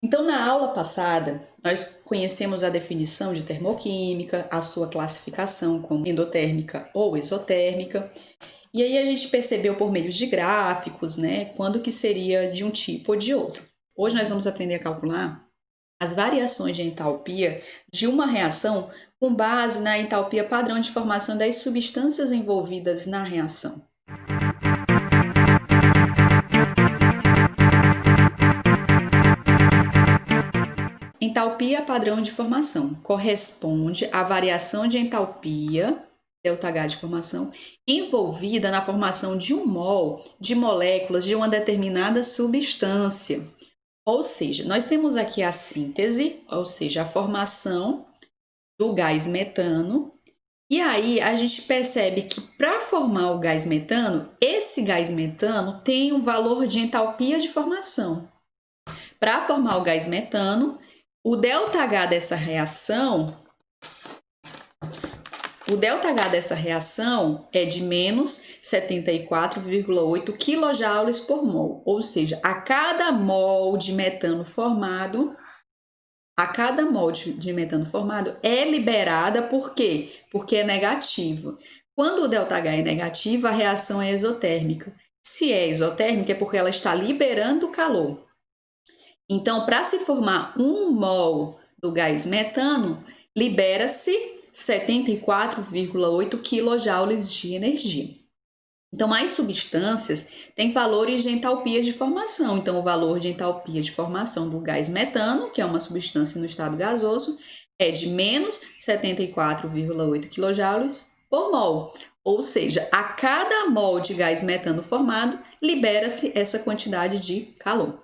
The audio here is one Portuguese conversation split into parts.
Então, na aula passada, nós conhecemos a definição de termoquímica, a sua classificação como endotérmica ou exotérmica, e aí a gente percebeu por meio de gráficos, né, quando que seria de um tipo ou de outro. Hoje nós vamos aprender a calcular as variações de entalpia de uma reação com base na entalpia padrão de formação das substâncias envolvidas na reação. Entalpia padrão de formação corresponde à variação de entalpia, ΔH de formação, envolvida na formação de um mol de moléculas de uma determinada substância. Ou seja, nós temos aqui a síntese, ou seja, a formação do gás metano, e aí a gente percebe que para formar o gás metano, esse gás metano tem um valor de entalpia de formação. Para formar o gás metano, o ΔH dessa reação, é de menos 74,8 kJ por mol, ou seja, a cada mol de metano formado, é liberada, por quê? Porque é negativo. Quando o ΔH é negativo, a reação é exotérmica. Se é exotérmica, é porque ela está liberando calor. Então, para se formar 1 mol do gás metano, libera-se 74,8 kJ de energia. Então, as substâncias têm valores de entalpia de formação. Então, o valor de entalpia de formação do gás metano, que é uma substância no estado gasoso, é de menos 74,8 kJ por mol. Ou seja, a cada mol de gás metano formado, libera-se essa quantidade de calor.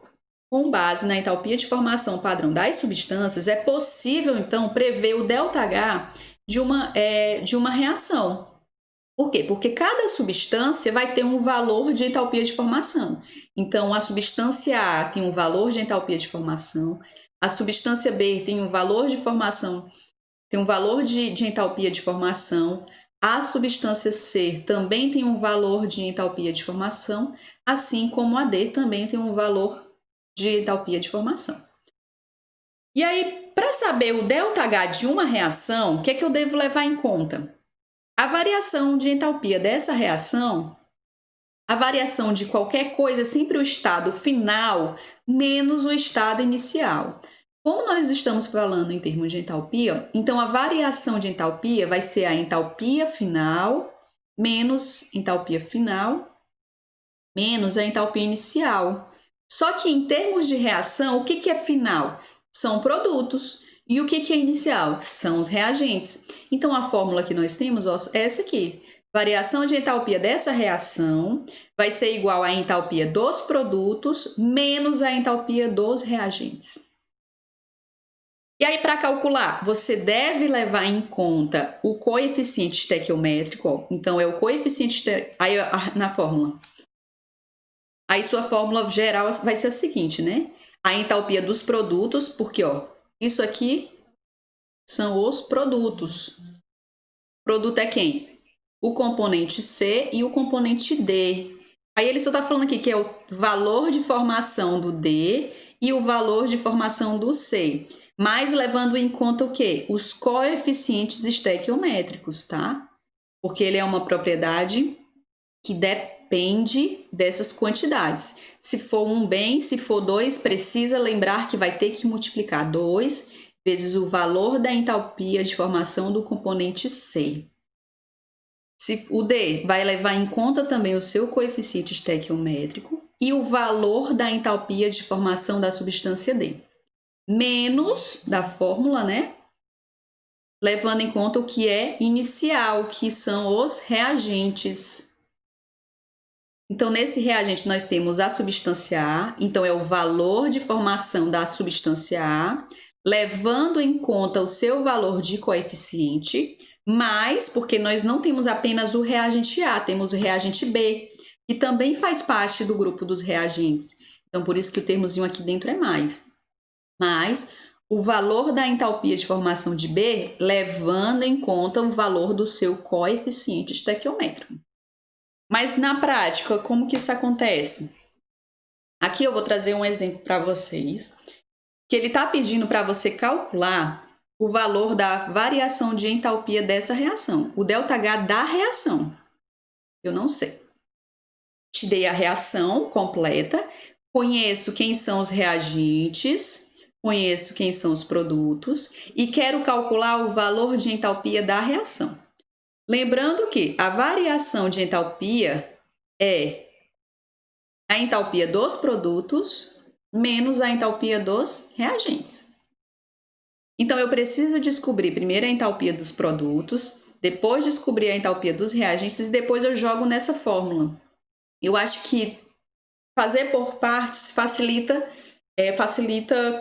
Com base na entalpia de formação padrão das substâncias, é possível, então, prever o ΔH de uma reação. Por quê? Porque cada substância vai ter um valor de entalpia de formação. Então, a substância A tem um valor de entalpia de formação, a substância B tem um valor de formação, tem um valor de entalpia de formação, a substância C também tem um valor de entalpia de formação, assim como a D também tem um valor de entalpia de formação. E aí, para saber o ΔH de uma reação, o que é que eu devo levar em conta? A variação de entalpia dessa reação, a variação de qualquer coisa é sempre o estado final menos o estado inicial. Como nós estamos falando em termos de entalpia, então a variação de entalpia vai ser a entalpia final menos a entalpia inicial. Só que em termos de reação, o que é final? São produtos. E o que é inicial? São os reagentes. Então, a fórmula que nós temos é essa aqui. Variação de entalpia dessa reação vai ser igual à entalpia dos produtos menos a entalpia dos reagentes. E aí, para calcular, você deve levar em conta o coeficiente estequiométrico. Então, é o coeficiente aí na fórmula. Aí sua fórmula geral vai ser a seguinte, né? A entalpia dos produtos, porque isso aqui são os produtos. Produto é quem? O componente C e o componente D. Aí ele só está falando aqui que é o valor de formação do D e o valor de formação do C. Mas levando em conta o quê? Os coeficientes estequiométricos, tá? Porque ele é uma propriedade que depende dessas quantidades. Se for 1 bem, se for 2, precisa lembrar que vai ter que multiplicar 2 vezes o valor da entalpia de formação do componente C. O D vai levar em conta também o seu coeficiente estequiométrico e o valor da entalpia de formação da substância D. Menos da fórmula, né? Levando em conta o que é inicial, que são os reagentes. Então, nesse reagente, nós temos a substância A, então é o valor de formação da substância A, levando em conta o seu valor de coeficiente, mas, porque nós não temos apenas o reagente A, temos o reagente B, que também faz parte do grupo dos reagentes. Então, por isso que o termozinho aqui dentro é mais. Mas o valor da entalpia de formação de B, levando em conta o valor do seu coeficiente estequiométrico. Mas na prática, como que isso acontece? Aqui eu vou trazer um exemplo para vocês. que ele está pedindo para você calcular o valor da variação de entalpia dessa reação, o ΔH da reação. Eu não sei. Te dei a reação completa, conheço quem são os reagentes, conheço quem são os produtos e quero calcular o valor de entalpia da reação. Lembrando que a variação de entalpia é a entalpia dos produtos menos a entalpia dos reagentes. Então, eu preciso descobrir primeiro a entalpia dos produtos, depois descobrir a entalpia dos reagentes e depois eu jogo nessa fórmula. Eu acho que fazer por partes facilita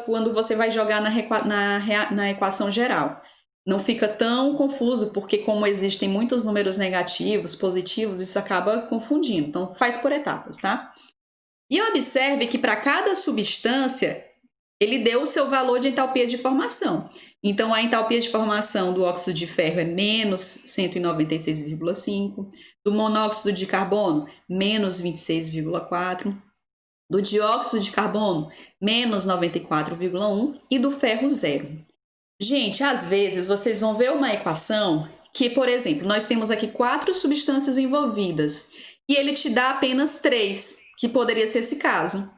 quando você vai jogar na equação geral. Não fica tão confuso, porque como existem muitos números negativos, positivos, isso acaba confundindo. Então, faz por etapas, tá? E observe que para cada substância, ele deu o seu valor de entalpia de formação. Então, a entalpia de formação do óxido de ferro é menos 196,5, do monóxido de carbono, menos 26,4, do dióxido de carbono, menos 94,1 e do ferro, zero. Gente, às vezes vocês vão ver uma equação que, por exemplo, nós temos aqui 4 substâncias envolvidas e ele te dá apenas 3, que poderia ser esse caso.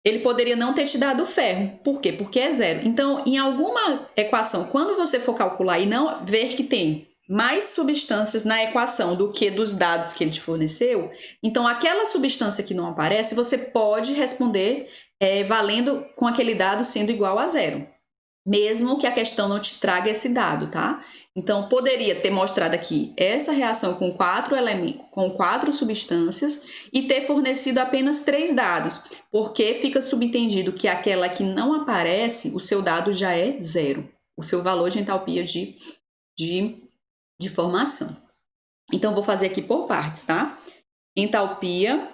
Ele poderia não ter te dado ferro. Por quê? Porque é zero. Então, em alguma equação, quando você for calcular e não ver que tem mais substâncias na equação do que dos dados que ele te forneceu, então aquela substância que não aparece, você pode responder valendo com aquele dado sendo igual a zero, mesmo que a questão não te traga esse dado, tá? Então, poderia ter mostrado aqui essa reação com 4 elementos, com 4 substâncias e ter fornecido apenas 3 dados, porque fica subentendido que aquela que não aparece, o seu dado já é zero, o seu valor de entalpia de formação. Então, vou fazer aqui por partes, tá? Entalpia.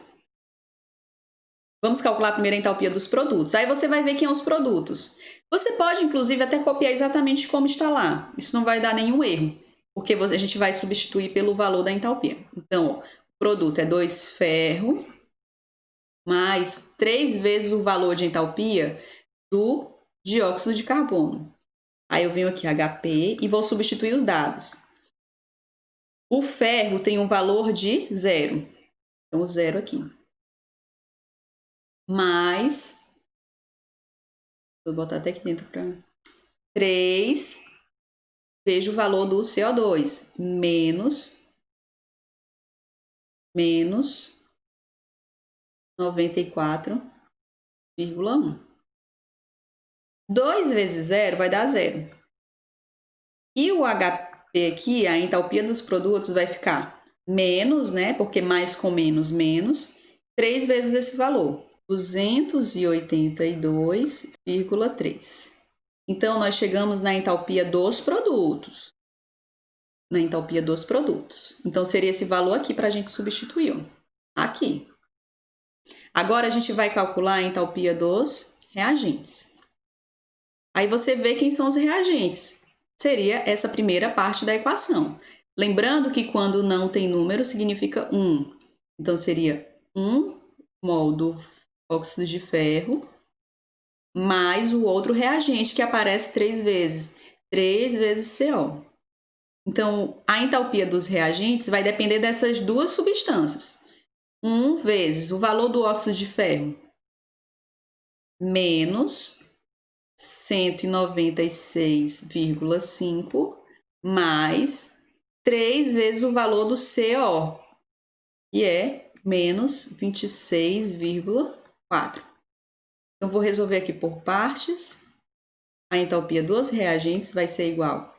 Vamos calcular primeiro a entalpia dos produtos. Aí você vai ver quem são os produtos. Você pode, inclusive, até copiar exatamente como está lá. Isso não vai dar nenhum erro, porque a gente vai substituir pelo valor da entalpia. Então, o produto é 2 ferro mais 3 vezes o valor de entalpia do dióxido de carbono. Aí eu venho aqui HP e vou substituir os dados. O ferro tem um valor de 0. Então, o 0 aqui. Mais, vou botar até aqui dentro para 3, veja o valor do CO2, menos 94,1. 2 vezes 0 vai dar 0. E o HP aqui, a entalpia dos produtos, vai ficar menos, né? Porque mais com menos, menos. 3 vezes esse valor, 282,3. Então, nós chegamos na entalpia dos produtos. Na entalpia dos produtos. Então, seria esse valor aqui para a gente substituir. Ó. Aqui. Agora, a gente vai calcular a entalpia dos reagentes. Aí, você vê quem são os reagentes. Seria essa primeira parte da equação. Lembrando que quando não tem número, significa 1. Então, seria 1 mol do óxido de ferro mais o outro reagente que aparece 3 vezes. 3 vezes CO. Então, a entalpia dos reagentes vai depender dessas duas substâncias. 1 vezes o valor do óxido de ferro menos 196,5 mais 3 vezes o valor do CO, que é menos 26,4. Então, vou resolver aqui por partes. A entalpia dos reagentes vai ser igual a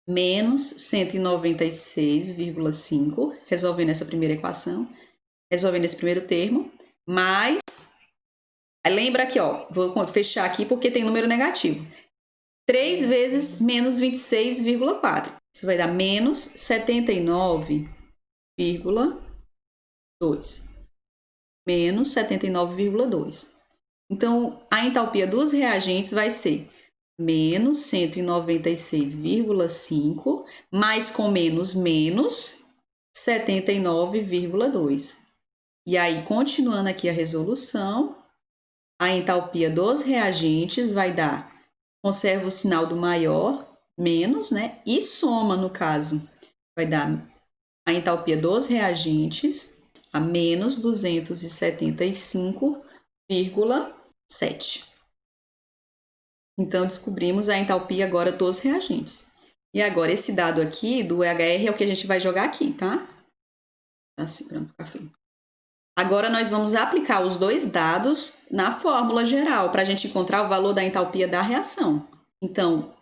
menos 196,5, resolvendo essa primeira equação, resolvendo esse primeiro termo, mais... Lembra aqui, ó, vou fechar aqui porque tem número negativo. 3 vezes menos 26,4. Isso vai dar menos 79,2. Menos 79,2. Então, a entalpia dos reagentes vai ser menos 196,5, mais com menos, menos 79,2. E aí, continuando aqui a resolução, a entalpia dos reagentes vai dar, conserva o sinal do maior, menos, né? E soma, no caso, vai dar a entalpia dos reagentes a menos 275,7. Então, descobrimos a entalpia agora dos reagentes. E agora, esse dado aqui do HR é o que a gente vai jogar aqui, tá? Assim, para não ficar feio. Agora, nós vamos aplicar os dois dados na fórmula geral, para a gente encontrar o valor da entalpia da reação. Então,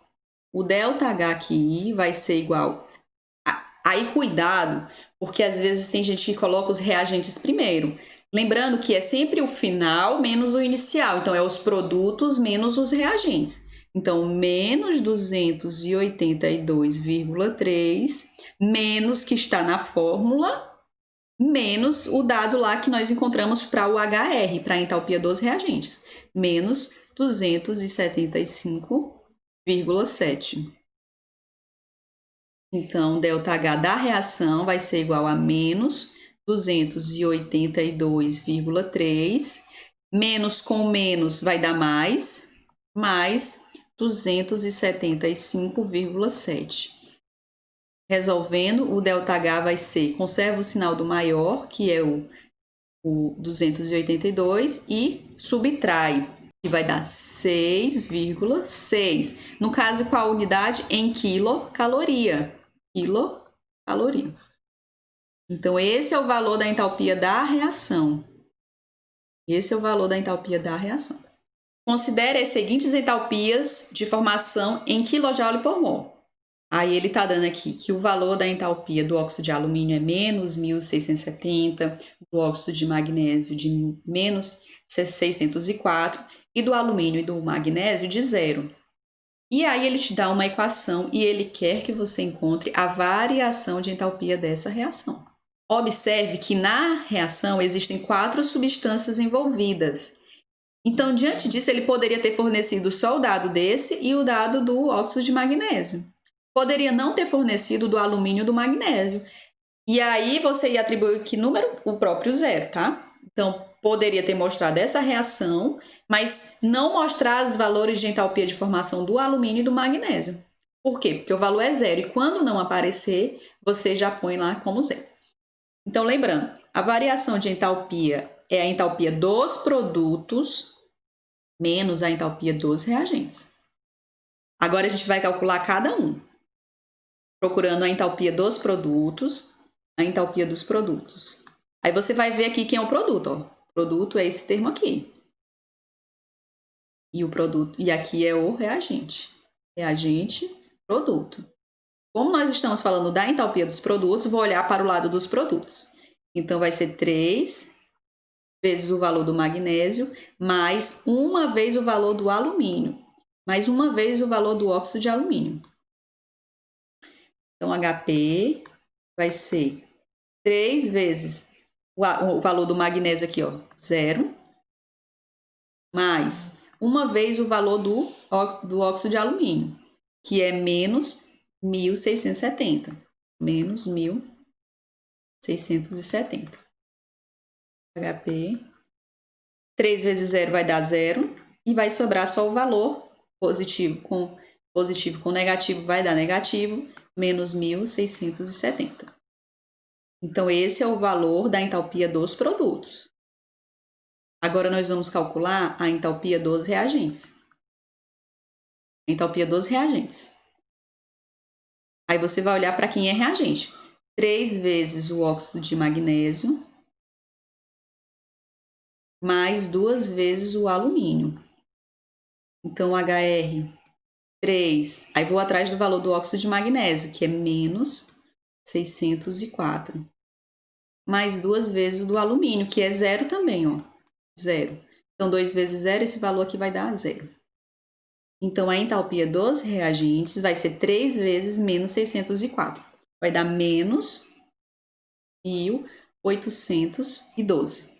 o ΔH aqui vai ser igual... Aí, cuidado, porque às vezes tem gente que coloca os reagentes primeiro. Lembrando que é sempre o final menos o inicial. Então, é os produtos menos os reagentes. Então, menos 282,3, menos que está na fórmula, menos o dado lá que nós encontramos para o HR, para a entalpia dos reagentes, menos 275,7. Então, ΔH da reação vai ser igual a menos 282,3, menos com menos vai dar mais 275,7. Resolvendo, o ΔH vai ser, conserva o sinal do maior, que é o 282, e subtrai, que vai dar 6,6. No caso, qual a unidade? Em quilocaloria. Quilocaloria. Então, esse é o valor da entalpia da reação. Esse é o valor da entalpia da reação. Considere as seguintes entalpias de formação em kJ por mol. Aí ele está dando aqui que o valor da entalpia do óxido de alumínio é menos 1.670, do óxido de magnésio de menos 604 e do alumínio e do magnésio de 0. E aí ele te dá uma equação e ele quer que você encontre a variação de entalpia dessa reação. Observe que na reação existem 4 substâncias envolvidas. Então, diante disso, ele poderia ter fornecido só o dado desse e o dado do óxido de magnésio. Poderia não ter fornecido do alumínio e do magnésio. E aí você ia atribuir que número? O próprio 0, tá? Então, poderia ter mostrado essa reação, mas não mostrar os valores de entalpia de formação do alumínio e do magnésio. Por quê? Porque o valor é 0 e quando não aparecer, você já põe lá como 0. Então, lembrando, a variação de entalpia é a entalpia dos produtos menos a entalpia dos reagentes. Agora, a gente vai calcular cada um, procurando a entalpia dos produtos, a entalpia dos produtos. Aí você vai ver aqui quem é o produto, ó. O produto é esse termo aqui. E o produto, e aqui é o reagente. Reagente, produto. Como nós estamos falando da entalpia dos produtos, vou olhar para o lado dos produtos. Então, vai ser 3 vezes o valor do magnésio, mais uma vez o valor do alumínio, mais uma vez o valor do óxido de alumínio. Então, HP vai ser 3 vezes o valor do magnésio aqui, ó, 0, mais uma vez o valor do óxido de alumínio, que é menos 1.670. Menos 1.670. HP. 3 vezes 0 vai dar 0. E vai sobrar só o valor positivo com negativo vai dar negativo, menos 1.670. Então, esse é o valor da entalpia dos produtos. Agora, nós vamos calcular a entalpia dos reagentes. A entalpia dos reagentes. Aí, você vai olhar para quem é reagente. 3 vezes o óxido de magnésio, mais 2 vezes o alumínio. Então, HR, 3. Aí, vou atrás do valor do óxido de magnésio, que é menos 604. Mais 2 vezes o do alumínio, que é 0 também, ó. 0. Então, 2 vezes 0, esse valor aqui vai dar 0. Então, a entalpia dos reagentes vai ser 3 vezes menos 604. Vai dar menos 1.812.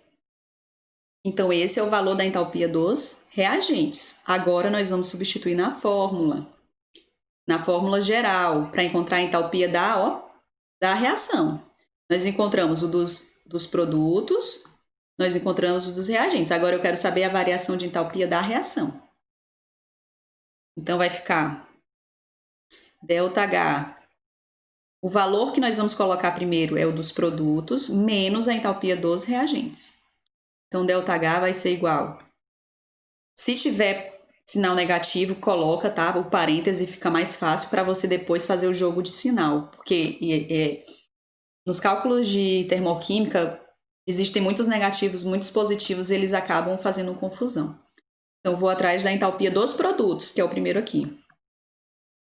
Então, esse é o valor da entalpia dos reagentes. Agora, nós vamos substituir na fórmula geral, para encontrar a entalpia da reação. Nós encontramos o dos produtos nós encontramos os dos reagentes. Agora eu quero saber a variação de entalpia da reação. Então vai ficar ΔH. O valor que nós vamos colocar primeiro é o dos produtos, menos a entalpia dos reagentes. Então, ΔH vai ser igual. Se tiver sinal negativo, coloca, tá? O parêntese fica mais fácil para você depois fazer o jogo de sinal. Porque nos cálculos de termoquímica, existem muitos negativos, muitos positivos, e eles acabam fazendo confusão. Então, vou atrás da entalpia dos produtos, que é o primeiro aqui.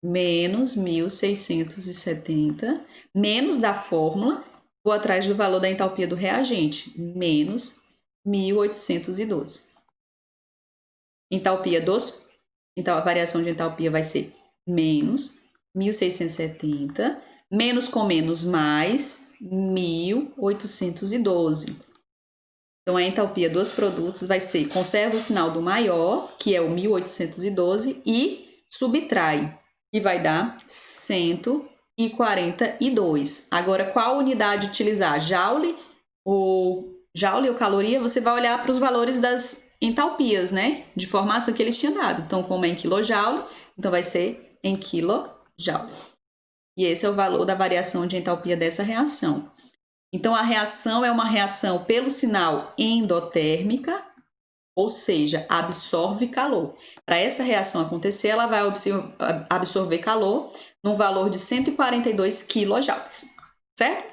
Menos 1.670, menos da fórmula, vou atrás do valor da entalpia do reagente, menos 1.812. Entalpia dos... Então, a variação de entalpia vai ser menos 1.670, menos com menos mais 1.812. Então, a entalpia dos produtos vai ser, conserva o sinal do maior, que é o 1.812, e subtrai, que vai dar 142. Agora, qual unidade utilizar? Joule ou caloria? Você vai olhar para os valores das entalpias, né? De formação que eles tinham dado. Então, como é em quilojoule, então vai ser em quilojoule. E esse é o valor da variação de entalpia dessa reação. Então, a reação é uma reação pelo sinal endotérmica, ou seja, absorve calor. Para essa reação acontecer, ela vai absorver calor num valor de 142 kJ, certo?